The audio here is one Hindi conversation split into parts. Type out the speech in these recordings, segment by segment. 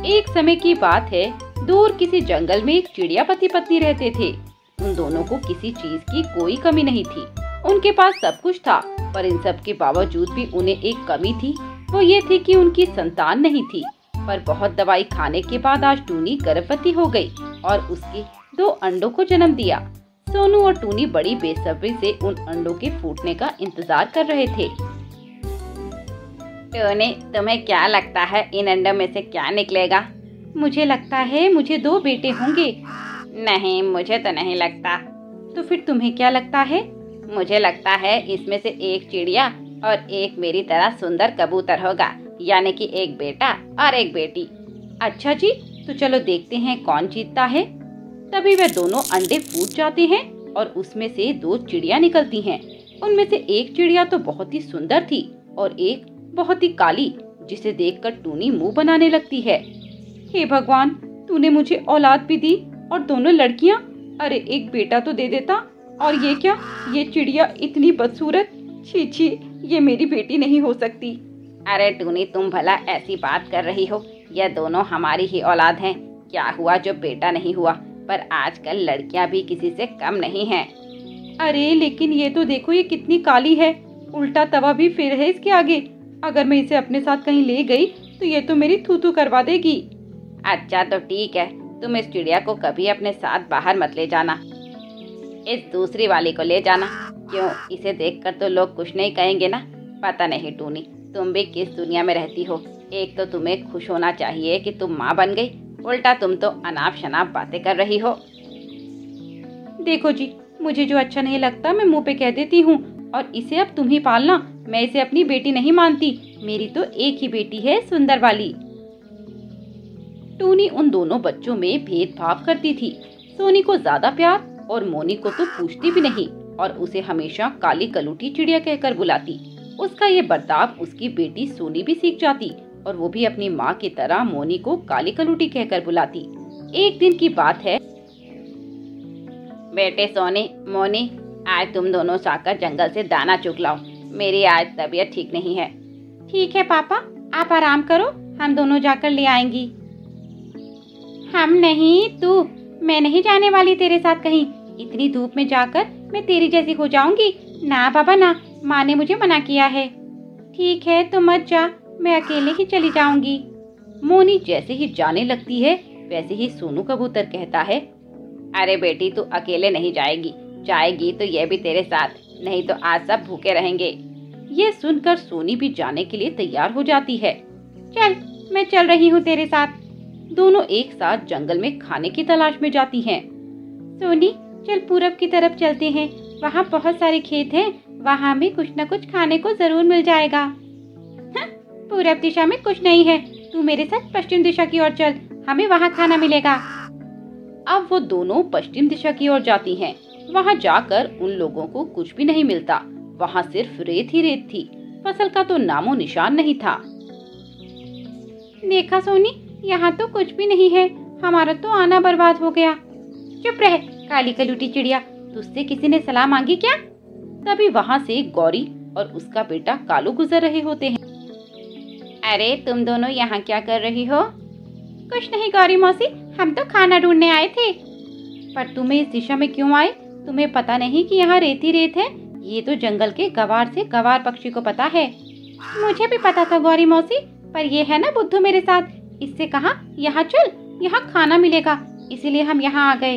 एक समय की बात है, दूर किसी जंगल में एक चिड़िया पति पत्नी रहते थे। उन दोनों को किसी चीज की कोई कमी नहीं थी। उनके पास सब कुछ था, पर इन सब के बावजूद भी उन्हें एक कमी थी। वो ये थी कि उनकी संतान नहीं थी। पर बहुत दवाई खाने के बाद आज टूनी गर्भवती हो गई और उसके 2 अंडों को जन्म दिया। सोनू और टूनी बड़ी बेसब्री से उन अंडों के फूटने का इंतजार कर रहे थे। टूनी, तुम्हें क्या लगता है इन अंडों में से क्या निकलेगा? मुझे लगता है मुझे 2 बेटे होंगे। नहीं, मुझे तो नहीं लगता। तो फिर तुम्हें क्या लगता है? मुझे लगता है इसमें से एक चिड़िया और एक मेरी तरह सुंदर कबूतर होगा, यानी कि एक बेटा और एक बेटी। अच्छा जी, तो चलो देखते हैं कौन जीतता है। तभी वे दोनों अंडे फूट जाते हैं और उसमें से 2 चिड़िया निकलती हैं। उनमें से एक चिड़िया तो बहुत ही सुंदर थी और एक बहुत ही काली, जिसे देखकर टूनी मुंह बनाने लगती है। हे भगवान, तूने मुझे औलाद भी दी और दोनों लड़कियां। अरे एक बेटा तो दे देता। और ये क्या, ये चिड़िया इतनी बदसूरत। छी छी, ये मेरी बेटी नहीं हो सकती। अरे टूनी, तुम भला ऐसी बात कर रही हो? यह दोनों हमारी ही औलाद हैं। क्या हुआ जो बेटा नहीं हुआ? पर आजकल लड़कियां भी किसी से कम नहीं हैं। अरे लेकिन ये तो देखो, ये कितनी काली है। उल्टा तवा भी फिर है इसके आगे। अगर मैं इसे अपने साथ कहीं ले गई तो ये तो मेरी थू-थू करवा देगी। अच्छा तो ठीक है, तुम इस चिड़िया को कभी अपने साथ बाहर मत ले जाना। इस दूसरी वाली को ले जाना। क्यों, इसे देखकर तो लोग कुछ नहीं कहेंगे ना? पता नहीं टूनी, तुम भी किस दुनिया में रहती हो। एक तो तुम्हें खुश होना चाहिए कि तुम माँ बन गई, उल्टा तुम तो अनाप शनाप बातें कर रही हो। देखो जी, मुझे जो अच्छा नहीं लगता मैं मुंह पे कह देती हूँ, और इसे अब तुम ही पालना। मैं इसे अपनी बेटी नहीं मानती। मेरी तो एक ही बेटी है, सुंदर वाली। टूनी उन दोनों बच्चों में भेदभाव करती थी। सोनी को ज्यादा प्यार और मोनी को तो पूछती भी नहीं और उसे हमेशा काली कलूटी चिड़िया कहकर बुलाती। उसका ये बर्ताव उसकी बेटी सोनी भी सीख जाती और वो भी अपनी माँ की तरह मोनी को काली कलूटी कहकर बुलाती। एक दिन की बात है, बेटे सोनी, मोनी, आज तुम दोनों जाकर जंगल से दाना चुग लाओ। मेरी आज तबीयत ठीक नहीं है। ठीक है पापा, आप आराम करो, हम दोनों जाकर ले आएंगी। हम नहीं, तू। मैं नहीं जाने वाली तेरे साथ कहीं। इतनी धूप में जाकर मैं तेरी जैसी हो जाऊंगी। ना बाबा ना, माँ ने मुझे मना किया है। ठीक है तो मत जा, मैं अकेले ही चली जाऊंगी। मोनी जैसे ही जाने लगती है वैसे ही सोनू कबूतर कहता है, अरे बेटी, तू अकेले नहीं जाएगी। जाएगी तो ये भी तेरे साथ, नहीं तो आज सब भूखे रहेंगे। ये सुनकर सोनी भी जाने के लिए तैयार हो जाती है। चल, मैं चल रही हूँ तेरे साथ। दोनों एक साथ जंगल में खाने की तलाश में जाती हैं। सोनी, चल पूरब की तरफ चलते हैं, वहाँ बहुत सारे खेत हैं, वहाँ भी कुछ न कुछ खाने को जरूर मिल जाएगा। हाँ, पूरब दिशा में कुछ नहीं है, तू मेरे साथ पश्चिम दिशा की ओर चल, हमें वहाँ खाना मिलेगा। अब वो दोनों पश्चिम दिशा की ओर जाती हैं। वहाँ जाकर उन लोगों को कुछ भी नहीं मिलता। वहाँ सिर्फ रेत ही रेत थी, फसल का तो नामो निशान नहीं था। देखा सोनी, यहाँ तो कुछ भी नहीं है, हमारा तो आना बर्बाद हो गया। चुप रह काली कलूटी चिड़िया, तुझसे किसी ने सलाह मांगी क्या? तभी वहाँ से गौरी और उसका बेटा कालू गुजर रहे होते हैं। अरे तुम दोनों यहाँ क्या कर रही हो? कुछ नहीं गौरी मौसी, हम तो खाना ढूंढने आए थे। पर तुम्हें इस दिशा में क्यों आए? तुम्हें पता नहीं कि यहाँ रेत ही रेत है? ये तो जंगल के गवार से गवार पक्षी को पता है। मुझे भी पता था गौरी मौसी, पर ये है ना बुद्धू मेरे साथ, इससे कहा यहाँ चल, यहाँ खाना मिलेगा, इसीलिए हम यहाँ आ गए।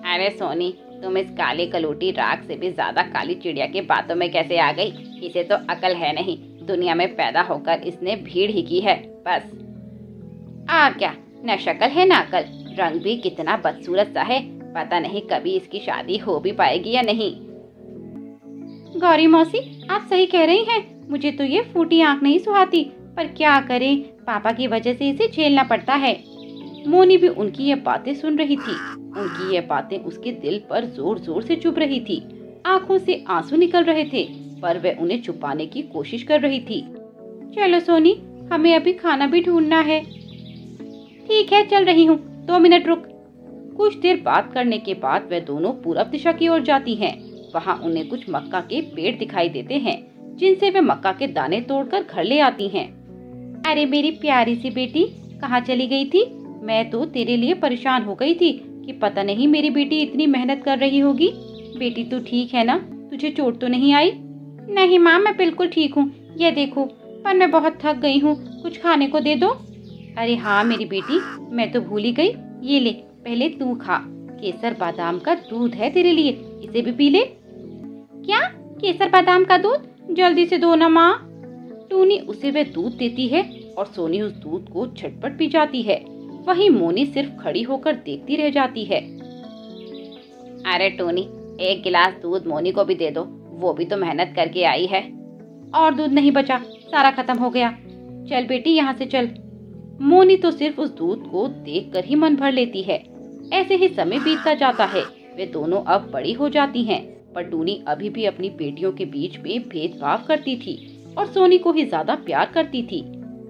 अरे सोनी, तुम इस काली कलूटी राख से भी ज्यादा काली चिड़िया की बातों में कैसे आ गई? इसे तो अकल है नहीं, दुनिया में पैदा होकर इसने भीड़ ही की है बस। आ क्या, न शक्ल है न अकल, रंग भी कितना बदसूरत सा है। पता नहीं कभी इसकी शादी हो भी पाएगी या नहीं। गौरी मौसी, आप सही कह रही हैं, मुझे तो ये फूटी आंख नहीं सुहाती, पर क्या करें, पापा की वजह से इसे झेलना पड़ता है। मोनी भी उनकी ये बातें सुन रही थी। उनकी ये बातें उसके दिल पर जोर जोर से चुभ रही थी। आंखों से आंसू निकल रहे थे, पर वह उन्हें छुपाने की कोशिश कर रही थी। चलो सोनी, हमें अभी खाना भी ढूंढना है। ठीक है, चल रही हूँ, 2 मिनट रुक। कुछ देर बात करने के बाद वे दोनों पूरब दिशा की ओर जाती हैं। वहाँ उन्हें कुछ मक्का के पेड़ दिखाई देते हैं, जिनसे वे मक्का के दाने तोड़कर घर ले आती हैं। अरे मेरी प्यारी सी बेटी, कहाँ चली गई थी? मैं तो तेरे लिए परेशान हो गई थी कि पता नहीं मेरी बेटी इतनी मेहनत कर रही होगी। बेटी तू ठीक है ना? तुझे चोट तो नहीं आई? नहीं माँ, मैं बिल्कुल ठीक हूँ। ये देखो, पर मैं बहुत थक गई हूँ, कुछ खाने को दे दो। अरे हाँ मेरी बेटी, मैं तो भूल ही गई। ये ले, पहले तू खा। केसर बादाम का दूध है तेरे लिए, इसे भी पी ले। क्या? केसर बादाम का दूध? जल्दी से दो ना माँ। टूनी उसे वह दूध देती है और सोनी उस दूध को झटपट पी जाती है। वहीं मोनी सिर्फ खड़ी होकर देखती रह जाती है। अरे टूनी, एक गिलास दूध मोनी को भी दे दो, वो भी तो मेहनत करके आई है। और दूध नहीं बचा, सारा खत्म हो गया। चल बेटी यहाँ से चल। मोनी तो सिर्फ उस दूध को देखकर ही मन भर लेती है। ऐसे ही समय बीतता जाता है। वे दोनों अब बड़ी हो जाती हैं, पर टूनी अभी भी अपनी बेटियों के बीच में भेदभाव करती थी और सोनी को ही ज्यादा प्यार करती थी।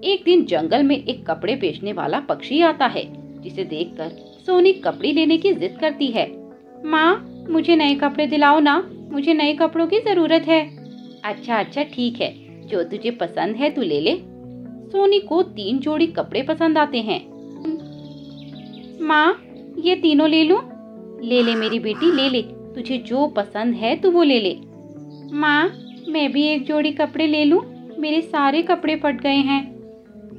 एक दिन जंगल में एक कपड़े बेचने वाला पक्षी आता है, जिसे देखकर सोनी कपड़े लेने की जिद करती है। माँ, मुझे नए कपड़े दिलाओ ना, मुझे नए कपड़ों की जरूरत है। अच्छा अच्छा ठीक है, जो तुझे पसंद है तू ले ले। सोनी को 3 जोड़ी कपड़े पसंद आते हैं। माँ, ये तीनों ले लूं? ले ले मेरी बेटी, ले ले, तुझे जो पसंद है तू वो ले ले। माँ, मैं भी एक जोड़ी कपड़े ले लूं? मेरे सारे कपड़े फट गए हैं।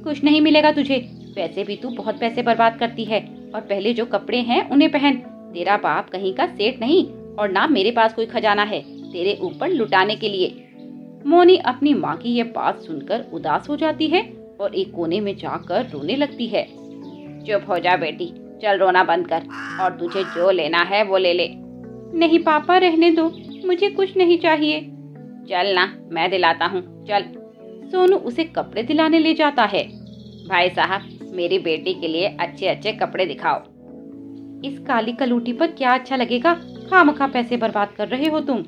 कुछ नहीं मिलेगा तुझे, वैसे भी तू बहुत पैसे बर्बाद करती है, और पहले जो कपड़े हैं उन्हें पहन। तेरा बाप कहीं का सेठ नहीं, और ना मेरे पास कोई खजाना है तेरे ऊपर लुटाने के लिए। मोनी अपनी माँ की यह बात सुनकर उदास हो जाती है और एक कोने में जाकर रोने लगती है। चुप हो जा बेटी, चल रोना बंद कर, और तुझे जो लेना है वो ले ले। नहीं पापा, रहने दो, मुझे कुछ नहीं चाहिए। चल ना, मैं दिलाता हूँ, चल। सोनू उसे कपड़े दिलाने ले जाता है। भाई साहब, मेरी बेटी के लिए अच्छे अच्छे कपड़े दिखाओ। इस काली कलूटी पर क्या अच्छा लगेगा? खामखा पैसे बर्बाद कर रहे हो तुम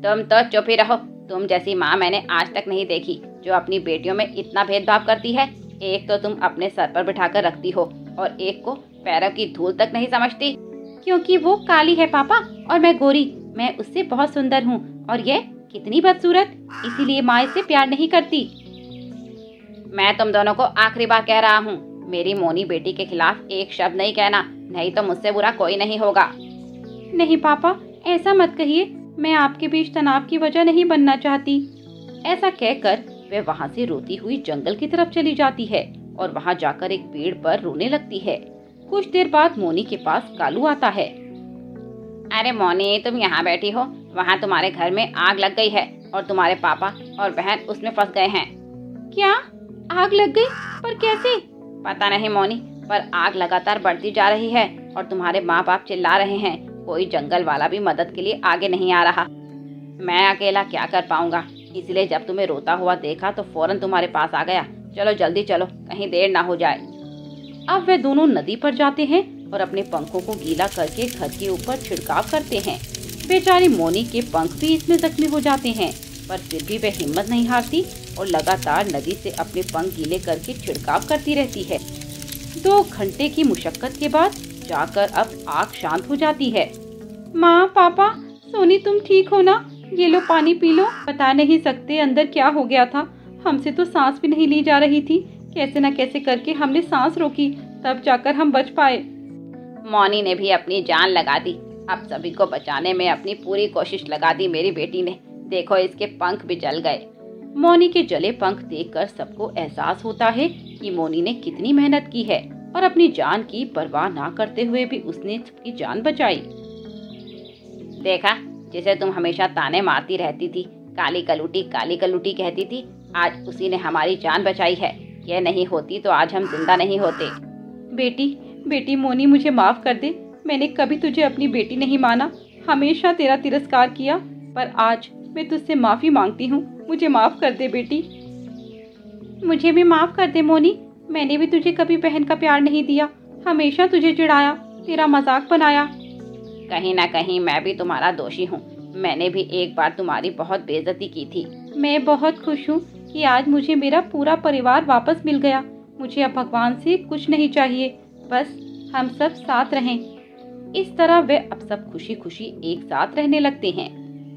तो चुप ही रहो। तुम जैसी माँ मैंने आज तक नहीं देखी, जो अपनी बेटियों में इतना भेदभाव करती है। एक तो तुम अपने सर पर बिठाकर रखती हो, और एक को पैरों की धूल तक नहीं समझती। क्योंकि वो काली है पापा, और मैं गोरी। मैं उससे बहुत सुंदर हूँ, और ये कितनी बदसूरत, इसीलिए माँ इससे प्यार नहीं करती। मैं तुम दोनों को आखिरी बार कह रहा हूँ, मेरी मोनी बेटी के खिलाफ एक शब्द नहीं कहना, नहीं तो मुझसे बुरा कोई नहीं होगा। नहीं पापा, ऐसा मत कहिए, मैं आपके बीच तनाव की वजह नहीं बनना चाहती। ऐसा कहकर वे वहाँ से रोती हुई जंगल की तरफ चली जाती है और वहाँ जाकर एक पेड़ पर रोने लगती है। कुछ देर बाद मोनी के पास कालू आता है। अरे मोनी, तुम यहाँ बैठी हो? वहाँ तुम्हारे घर में आग लग गई है और तुम्हारे पापा और बहन उसमें फंस गए हैं। क्या? आग लग गई? पर कैसे? पता नहीं मोनी, पर आग लगातार बढ़ती जा रही है और तुम्हारे माँ बाप चिल्ला रहे हैं। कोई जंगल वाला भी मदद के लिए आगे नहीं आ रहा। मैं अकेला क्या कर पाऊंगा, इसलिए जब तुम्हें रोता हुआ देखा तो फौरन तुम्हारे पास आ गया। चलो जल्दी चलो, कहीं देर ना हो जाए। अब वे दोनों नदी पर जाते हैं और अपने पंखों को गीला करके घर के ऊपर छिड़काव करते हैं। बेचारी मोनी के पंख भी इसमें जख्मी हो जाते हैं, पर फिर भी वे हिम्मत नहीं हारती और लगातार नदी से अपने पंख गीले करके छिड़काव करती रहती है। 2 घंटे की मुशक्कत के बाद जाकर अब आग शांत हो जाती है। माँ, पापा, सोनी तुम ठीक हो ना? ये लो पानी पी लो। बता नहीं सकते अंदर क्या हो गया था, हमसे तो सांस भी नहीं ली जा रही थी। कैसे न कैसे करके हमने सांस रोकी, तब जाकर हम बच पाए। मोनी ने भी अपनी जान लगा दी, अब सभी को बचाने में अपनी पूरी कोशिश लगा दी मेरी बेटी ने। देखो इसके पंख भी जल गए। मोनी के जले पंख देखकर सबको एहसास होता है कि मोनी ने कितनी मेहनत की है और अपनी जान की परवाह ना करते हुए भी उसने सबकी जान बचाई। देखा, जिसे तुम हमेशा ताने मारती रहती थी, काली कलूटी कहती थी, आज उसी ने हमारी जान बचाई है। यह नहीं होती तो आज हम जिंदा नहीं होते। बेटी मोनी, मुझे माफ कर दे। मैंने कभी तुझे अपनी बेटी नहीं माना, हमेशा तेरा तिरस्कार किया, पर आज मैं तुझसे माफी मांगती हूँ। मुझे माफ कर दे बेटी। मुझे भी माफ कर दे मोनी, मैंने भी तुझे कभी बहन का प्यार नहीं दिया, हमेशा तुझे चिढ़ाया, तेरा मजाक बनाया। कहीं ना कहीं मैं भी तुम्हारा दोषी हूँ, मैंने भी एक बार तुम्हारी बहुत बेइज्जती की थी। मैं बहुत खुश हूँ कि आज मुझे मेरा पूरा परिवार वापस मिल गया। मुझे अब भगवान से कुछ नहीं चाहिए, बस हम सब साथ रहें। इस तरह वे अब सब खुशी खुशी एक साथ रहने लगते हैं।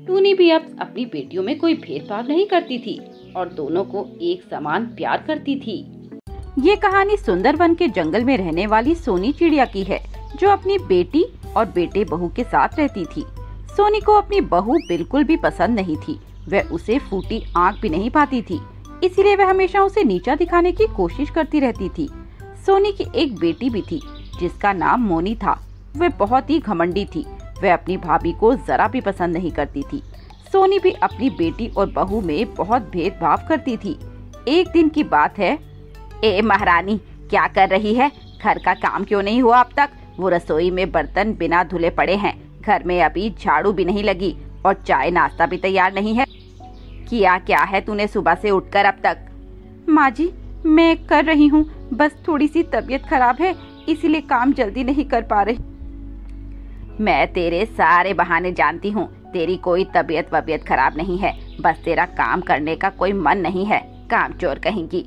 टूनी भी अब अपनी बेटियों में कोई भेदभाव नहीं करती थी और दोनों को एक समान प्यार करती थी। ये कहानी सुंदरवन के जंगल में रहने वाली सोनी चिड़िया की है, जो अपनी बेटी और बेटे बहू के साथ रहती थी। सोनी को अपनी बहू बिल्कुल भी पसंद नहीं थी। वह उसे फूटी आंख भी नहीं पाती थी, इसीलिए वह हमेशा उसे नीचा दिखाने की कोशिश करती रहती थी। सोनी की एक बेटी भी थी जिसका नाम मोनी था। वह बहुत ही घमंडी थी। वह अपनी भाभी को जरा भी पसंद नहीं करती थी। सोनी भी अपनी बेटी और बहू में बहुत भेदभाव करती थी। एक दिन की बात है। ए महारानी, क्या कर रही है? घर का काम क्यों नहीं हुआ अब तक? वो रसोई में बर्तन बिना धुले पड़े हैं। घर में अभी झाड़ू भी नहीं लगी और चाय नाश्ता भी तैयार नहीं है। किया क्या है तूने सुबह से उठकर अब तक? माँ जी, मैं कर रही हूँ, बस थोड़ी सी तबीयत खराब है, इसीलिए काम जल्दी नहीं कर पा रही। मैं तेरे सारे बहाने जानती हूँ। तेरी कोई तबीयत वबीयत खराब नहीं है, बस तेरा काम करने का कोई मन नहीं है। काम चोर कहेंगी।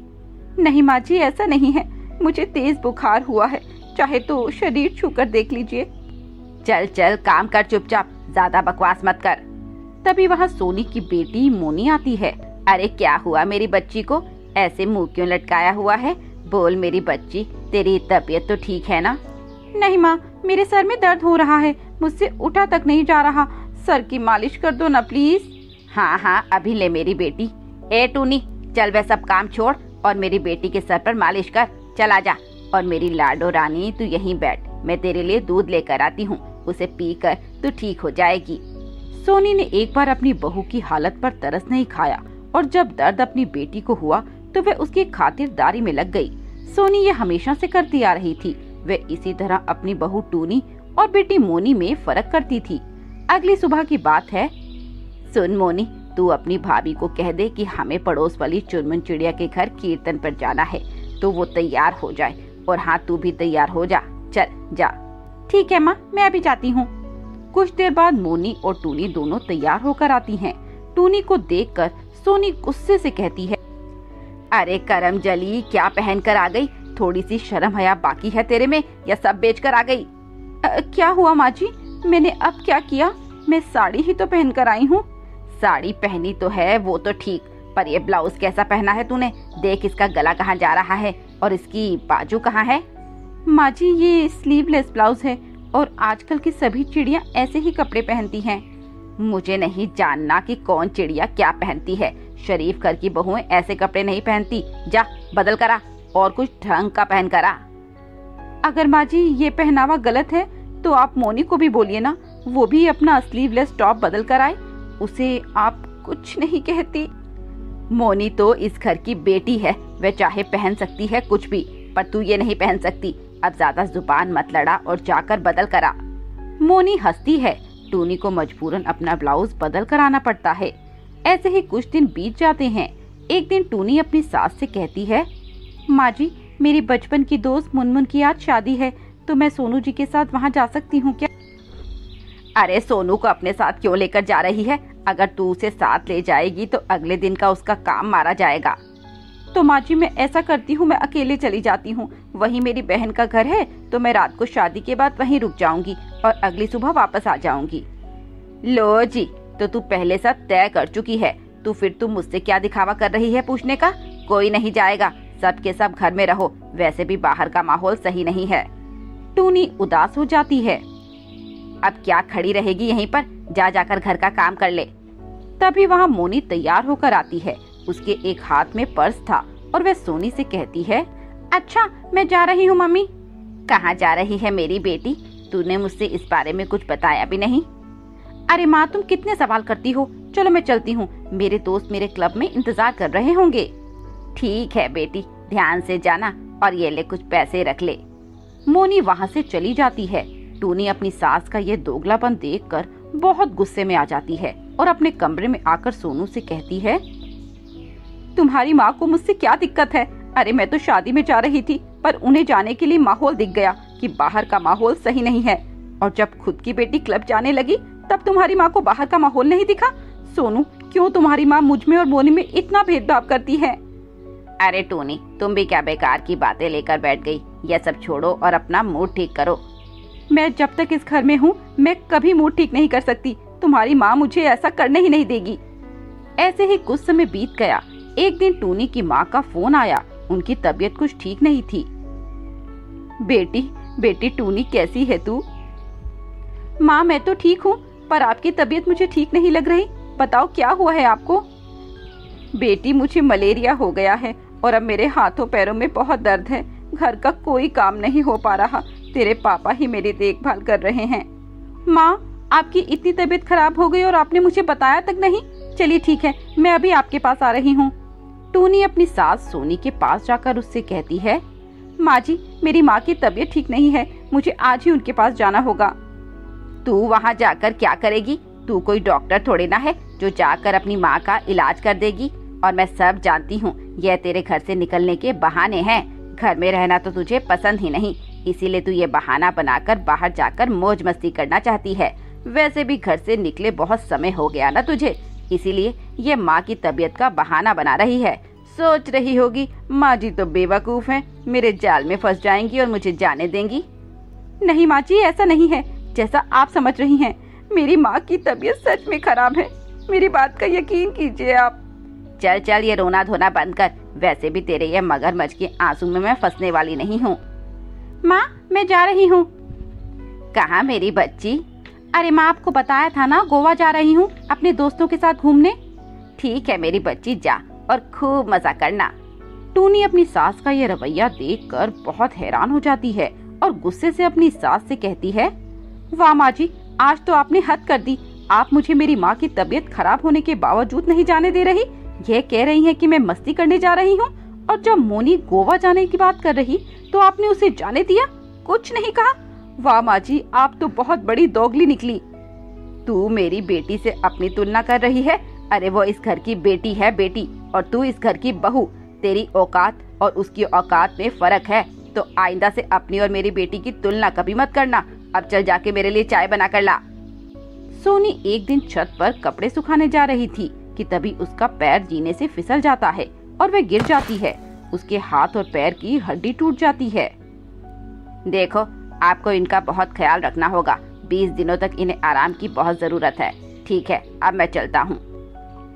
नहीं माँ जी, ऐसा नहीं है, मुझे तेज बुखार हुआ है, चाहे तो शरीर छूकर देख लीजिए। चल चल काम कर चुपचाप, ज्यादा बकवास मत कर। तभी वहाँ सोनी की बेटी मोनी आती है। अरे क्या हुआ मेरी बच्ची को? ऐसे मुंह क्यों लटकाया हुआ है? बोल मेरी बच्ची, तेरी तबीयत तो ठीक है ना? नहीं माँ, मेरे सर में दर्द हो रहा है, मुझसे उठा तक नहीं जा रहा। सर की मालिश कर दो ना प्लीज। हाँ हाँ, अभी ले मेरी बेटी। ए टूनी, चल वह सब काम छोड़ और मेरी बेटी के सर पर मालिश कर। चल आजा। और मेरी लाडो रानी, तू यहीं बैठ, मैं तेरे लिए दूध लेकर आती हूँ, उसे पीकर तू ठीक हो जाएगी। सोनी ने एक बार अपनी बहू की हालत पर तरस नहीं खाया और जब दर्द अपनी बेटी को हुआ तो वह उसकी खातिरदारी में लग गई। सोनी ये हमेशा से करती आ रही थी। वह इसी तरह अपनी बहू टूनी और बेटी मोनी में फर्क करती थी। अगली सुबह की बात है। सुन मोनी, तू अपनी भाभी को कह दे कि हमें पड़ोस वाली चुनमुन चिड़िया के घर कीर्तन पर जाना है, तो वो तैयार हो जाए। और हाँ, तू भी तैयार हो जा। चल जा। ठीक है माँ, मैं अभी जाती हूँ। कुछ देर बाद मोनी और टूनी दोनों तैयार होकर आती हैं। टूनी को देखकर सोनी गुस्से से कहती है, अरे करम जली, क्या पहन कर आ गई? थोड़ी सी शर्म हया बाकी है तेरे में, या सब बेच कर आ गई? क्या हुआ माँ जी, मैंने अब क्या किया? मैं साड़ी ही तो पहन कर आई हूँ। साड़ी पहनी तो है, वो तो ठीक, पर ये ब्लाउज कैसा पहना है तूने? देख इसका गला कहाँ जा रहा है और इसकी बाजू कहाँ है? माँ जी, ये स्लीवलेस ब्लाउज है और आजकल की सभी चिड़िया ऐसे ही कपड़े पहनती हैं। मुझे नहीं जानना कि कौन चिड़िया क्या पहनती है। शरीफ घर की बहुएं ऐसे कपड़े नहीं पहनती। जा बदल करा और कुछ ढंग का पहन करा। अगर माँ जी ये पहनावा गलत है तो आप मोनी को भी बोलिए ना, वो भी अपना स्लीवलेस टॉप बदल कर आए। उसे आप कुछ नहीं कहती। मोनी तो इस घर की बेटी है, वह चाहे पहन सकती है कुछ भी, पर तू ये नहीं पहन सकती। अब ज्यादा जुबान मत लड़ा और जाकर बदल करा। मोनी हंसती है। टूनी को मजबूरन अपना ब्लाउज बदल कर आना पड़ता है। ऐसे ही कुछ दिन बीत जाते हैं। एक दिन टूनी अपनी सास से कहती है, माँ जी, मेरी बचपन की दोस्त मुनमुन की आज शादी है, तो मैं सोनू जी के साथ वहाँ जा सकती हूँ क्या? अरे सोनू को अपने साथ क्यों लेकर जा रही है? अगर तू उसे साथ ले जाएगी तो अगले दिन का उसका काम मारा जाएगा। तो माँ जी, मैं ऐसा करती हूँ, मैं अकेले चली जाती हूँ। वहीं मेरी बहन का घर है, तो मैं रात को शादी के बाद वहीं रुक जाऊंगी और अगली सुबह वापस आ जाऊंगी। लो जी, तो तू पहले सब तय कर चुकी है, तो फिर तू मुझसे क्या दिखावा कर रही है पूछने का? कोई नहीं जाएगा, सब के सब घर में रहो, वैसे भी बाहर का माहौल सही नहीं है। टूनी उदास हो जाती है। अब क्या खड़ी रहेगी यहीं पर? जा जाकर घर का काम कर ले। तभी वहाँ मोनी तैयार होकर आती है। उसके एक हाथ में पर्स था और वह सोनी से कहती है, अच्छा मैं जा रही हूँ मम्मी। कहाँ जा रही है मेरी बेटी? तूने मुझसे इस बारे में कुछ बताया भी नहीं। अरे माँ, तुम कितने सवाल करती हो। चलो मैं चलती हूँ, मेरे दोस्त मेरे क्लब में इंतजार कर रहे होंगे। ठीक है बेटी, ध्यान से जाना और ये ले कुछ पैसे रख ले। मोनी वहाँ से चली जाती है। टूनी अपनी सास का ये दोगलापन देखकर बहुत गुस्से में आ जाती है और अपने कमरे में आकर सोनू से कहती है, तुम्हारी माँ को मुझसे क्या दिक्कत है? अरे मैं तो शादी में जा रही थी, पर उन्हें जाने के लिए माहौल दिख गया कि बाहर का माहौल सही नहीं है, और जब खुद की बेटी क्लब जाने लगी तब तुम्हारी माँ को बाहर का माहौल नहीं दिखा। सोनू, क्यों तुम्हारी माँ मुझ में और मोनी में इतना भेदभाव करती है? अरे टूनी, तुम भी क्या बेकार की बातें लेकर बैठ गई। यह सब छोड़ो और अपना मूड ठीक करो। मैं जब तक इस घर में हूँ मैं कभी मूड ठीक नहीं कर सकती। तुम्हारी माँ मुझे ऐसा करने ही नहीं देगी। ऐसे ही कुछ समय बीत गया। एक दिन टूनी की माँ का फोन आया उनकी तबीयत कुछ ठीक नहीं थी। बेटी टूनी कैसी है तू? माँ मैं तो ठीक हूँ, पर आपकी तबीयत मुझे ठीक नहीं लग रही। बताओ क्या हुआ है आपको? बेटी मुझे मलेरिया हो गया है और अब मेरे हाथों पैरों में बहुत दर्द है। घर का कोई काम नहीं हो पा रहा। तेरे पापा ही मेरी देखभाल कर रहे हैं। माँ आपकी इतनी तबीयत खराब हो गई और आपने मुझे बताया तक नहीं। चलिए ठीक है, मैं अभी आपके पास आ रही हूँ। टूनी अपनी सास सोनी के पास जाकर उससे कहती है, माँ जी मेरी माँ की तबीयत ठीक नहीं है, मुझे आज ही उनके पास जाना होगा। तू वहाँ जाकर क्या करेगी? तू कोई डॉक्टर थोड़ी ना है जो जाकर अपनी माँ का इलाज कर देगी। और मैं सब जानती हूँ, यह तेरे घर से निकलने के बहाने हैं। घर में रहना तो तुझे पसंद ही नहीं, इसीलिए तू ये बहाना बनाकर बाहर जाकर मौज मस्ती करना चाहती है। वैसे भी घर से निकले बहुत समय हो गया ना तुझे, इसीलिए ये माँ की तबीयत का बहाना बना रही है। सोच रही होगी माँ जी तो बेवकूफ हैं, मेरे जाल में फंस जाएंगी और मुझे जाने देंगी। नहीं माँ जी ऐसा नहीं है जैसा आप समझ रही हैं। मेरी माँ की तबीयत सच में खराब है, मेरी बात का यकीन कीजिए आप। चल ये रोना धोना बंद कर। वैसे भी तेरे ये मगरमच्छ के आंसू में मैं फंसने वाली नहीं हूँ। माँ मैं जा रही हूँ। कहाँ मेरी बच्ची? अरे माँ आपको बताया था ना, गोवा जा रही हूँ अपने दोस्तों के साथ घूमने। ठीक है मेरी बच्ची, जा और खूब मजा करना। टूनी अपनी सास का ये रवैया देखकर बहुत हैरान हो जाती है और गुस्से से अपनी सास से कहती है, वाह माँ जी आज तो आपने हद कर दी। आप मुझे मेरी माँ की तबीयत खराब होने के बावजूद नहीं जाने दे रही। यह कह रही हैं कि मैं मस्ती करने जा रही हूँ, और जब मोनी गोवा जाने की बात कर रही तो आपने उसे जाने दिया, कुछ नहीं कहा। वाह माँ जी आप तो बहुत बड़ी दोगली निकली। तू मेरी बेटी से अपनी तुलना कर रही है? अरे वो इस घर की बेटी है बेटी, और तू इस घर की बहू। तेरी औकात और उसकी औकात में फर्क है, तो आइंदा से अपनी और मेरी बेटी की तुलना कभी मत करना। अब चल जाके मेरे लिए चाय बना कर ला। सोनी एक दिन छत पर कपड़े सुखाने जा रही थी कि तभी उसका पैर जीने से फिसल जाता है और वह गिर जाती है। उसके हाथ और पैर की हड्डी टूट जाती है। देखो आपको इनका बहुत ख्याल रखना होगा। 20 दिनों तक इन्हें आराम की बहुत जरूरत है। ठीक है अब मैं चलता हूँ।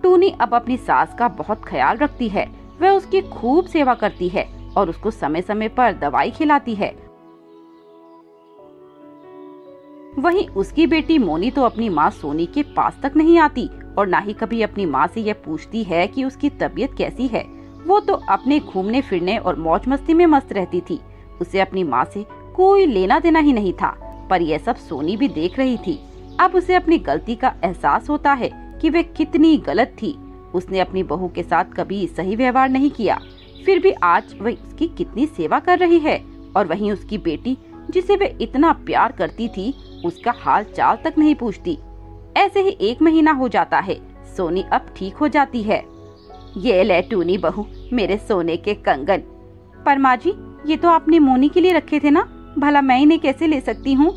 टूनी अब अपनी सास का बहुत ख्याल रखती है। वह उसकी खूब सेवा करती है और उसको समय समय पर दवाई खिलाती है। वहीं उसकी बेटी मोनी तो अपनी माँ सोनी के पास तक नहीं आती और ना ही कभी अपनी माँ से यह पूछती है कि उसकी तबीयत कैसी है। वो तो अपने घूमने फिरने और मौज मस्ती में मस्त रहती थी। उसे अपनी माँ से कोई लेना देना ही नहीं था। पर यह सब सोनी भी देख रही थी। अब उसे अपनी गलती का एहसास होता है कि वह कितनी गलत थी। उसने अपनी बहू के साथ कभी सही व्यवहार नहीं किया, फिर भी आज वह उसकी कितनी सेवा कर रही है। और वहीं उसकी बेटी जिसे वह इतना प्यार करती थी, उसका हाल चाल तक नहीं पूछती। ऐसे ही 1 महीना हो जाता है। सोनी अब ठीक हो जाती है। ये ले टूनी बहू मेरे सोने के कंगन। पर माँ जी ये तो आपने मोनी के लिए रखे थे ना, भला मैं इन्हें कैसे ले सकती हूँ?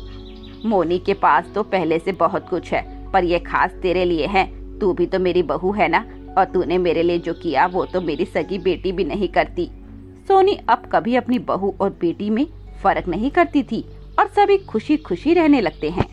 मोनी के पास तो पहले से बहुत कुछ है, पर ये खास तेरे लिए है। तू भी तो मेरी बहू है ना, और तूने मेरे लिए जो किया वो तो मेरी सगी बेटी भी नहीं करती। सोनी अब कभी अपनी बहू और बेटी में फर्क नहीं करती थी और सभी खुशी खुशी रहने लगते हैं।